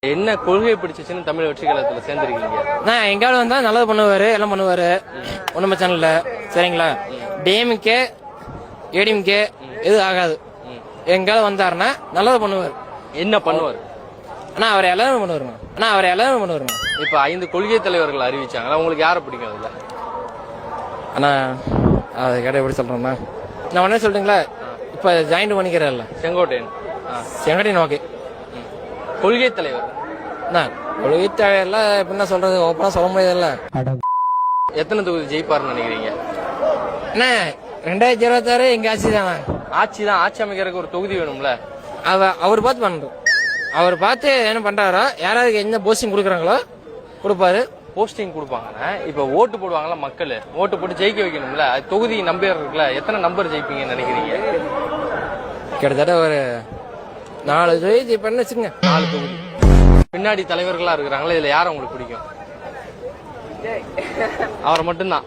என்ன கொள்கை பிடிச்சிச்சுன்னு தமிழ் வெற்றி கழகத்துல சேர்ந்துருக்கீங்க? நான் எங்காவது வந்தா நல்லது பண்ணுவாரு, எல்லாம் பண்ணுவாரு, ஒண்ணுமே சேனல்ல. சரிங்களா? டிஎம்கே ஏடிஎம்கே எது ஆகாது. எங்காவது வந்தாருன்னா நல்லது பண்ணுவார். என்ன பண்ணுவார்? ஆனா அவர் எல்லாரும் பண்ணுவாருங்க. இப்ப 5 கொள்கை தலைவர்கள் அறிவிச்சாங்களா, உங்களுக்கு யாரை பிடிக்கும் அதுல? ஆனா அதை கேட்ட எப்படி சொல்றேன்னா, நான் உடனே சொல்றீங்களா, இப்ப ஜாயிண்ட் பண்ணிக்கிறேன்ல செங்கோட்டையன். ஓகே. கொள்கை தலைவர் கொள்கை தலைவர்லாம் எப்படின்னா சொல்றது, ஓப்பனா சொல்ல முடியாதுல்ல. எத்தனை தொகுதி ஜெயிப்பாருன்னு நினைக்கிறீங்க? என்ன 2026 எங்க ஆட்சி தானே. ஆட்சி அமைக்கிறதுக்கு ஒரு தொகுதி வேணும்ல. அவர் பார்த்து பண்றோம். அவர் பார்த்து என்ன பண்றாரோ, யாராவது என்ன போஸ்டிங் கொடுக்குறாங்களோ கொடுப்பாரு. போஸ்டிங் கொடுப்பாங்கன்னா இப்ப ஓட்டு போடுவாங்கல்ல, மக்கள் ஓட்டு போட்டு ஜெயிக்க வைக்கணும்ல. தொகுதி நம்பர் இருக்குல்ல, எத்தனை நம்பர் ஜெயிப்பீங்கன்னு நினைக்கிறீங்க? கிட்டத்தட்ட ஒரு 4 தொகுதி ஜெயிப்பேன்னு வச்சுங்க. 4 தொகுதி. பின்னாடி தலைவர்களா இருக்கிறாங்களா, இதுல யார உங்களுக்கு பிடிக்கும்? அவரை மட்டும்தான்.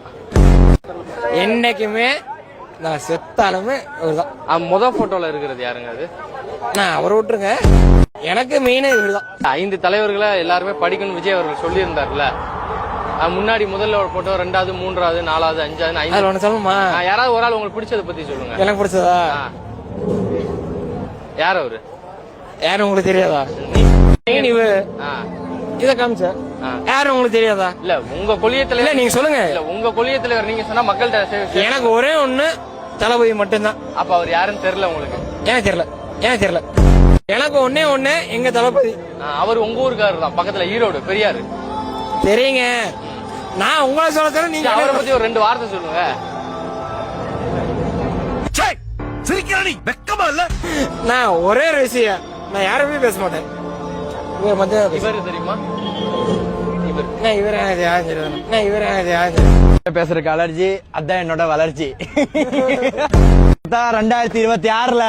என்னைக்குமே நான் செத்தாலுமே அவர்தான். முதல் போட்டோல இருக்கிறது யாருங்க அது? நான் அவரை விட்டுருங்க, எனக்கு மெயினே இவர்தான். 5 தலைவர்களை எல்லாருமே படிக்கணும் விஜய் அவர்கள் சொல்லி இருந்தார்ல. முன்னாடி முதல்ல ஒரு போட்டோ, 2வது 3வது 4வது 5வது 5. ஒண்ணு சொல்லுமா? யாராவது ஒரு ஆள் உங்களுக்கு பிடிச்சதை பத்தி சொல்லுங்க. எனக்கு பிடிச்சதா யார் அவரு? யாரும் உங்களுக்கு தெரியாதா? இத காமிச்ச யாரும் உங்களுக்கு தெரியாதா? இல்ல உங்க கொள்கை தலைவர் நீங்க சொல்லுங்க. இல்ல உங்க கொள்கை தலைவர் நீங்க சொன்னா மக்கள்கிட்ட. எனக்கு ஒரே ஒண்ணு தளபதி மட்டும்தான். அப்ப அவர் யாருன்னு தெரியல உங்களுக்கு? எனக்கு தெரியல. எனக்கு ஒண்ணு எங்க தளபதி. அவர் உங்க ஊருக்காரர் தான், பக்கத்துல ஈரோடு பெரியாரு. தெரியுங்க. நான் உங்களை சொல்ல நீங்க அவரை பத்தி ஒரு 2 வார்த்தை சொல்லுங்க. நான் ஒரே ஒரு விஷயம், நான் யாருமே பேச மாட்டேன். இவரு தெரியுமா? பேசுறதுக்கு அலர்ஜி, அதான் என்னோட வளர்ச்சி. 2026ல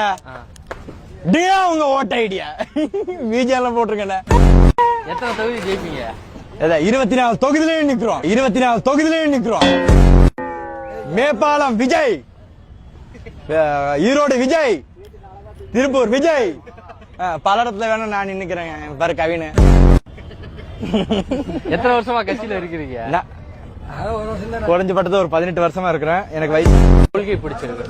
உங்க ஓட்ட ஐடியா பிஜேல போட்டிருக்கேன். எத்தனை தொகுதி ஜெயிப்பீங்க? 24 தொகுதியிலே நிக்கிறோம். மேப்பாலம் விஜய், ஈரோடு விஜய், திருப்பூர் விஜய், பல இடத்துல வேணும் நான் நின்னுக்கிறேன். பாரு கவினு. எத்தனை வருஷமா கட்சியில இருக்கிறீங்க? குறைஞ்சபட்டது ஒரு 18 வருஷமா இருக்கிறேன். எனக்கு வயசு. கொள்கை பிடிச்சிருக்கு.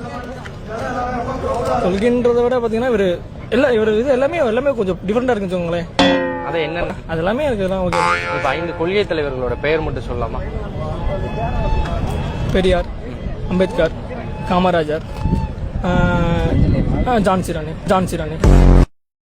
கொள்கைன்றத விட பாத்தீங்கன்னா இவர் இது எல்லாமே கொஞ்சம் டிஃபரெண்டா இருக்குன்னு சொல்லுங்களேன். அது என்ன? அது எல்லாமே எனக்கு எல்லாம் ஓகே. இப்ப 5 கொள்கை தலைவர்களோட பெயர் மட்டும் சொல்லலாமா? பெரியார், அம்பேத்கர், காமராஜர், ஜான்சி ராணி.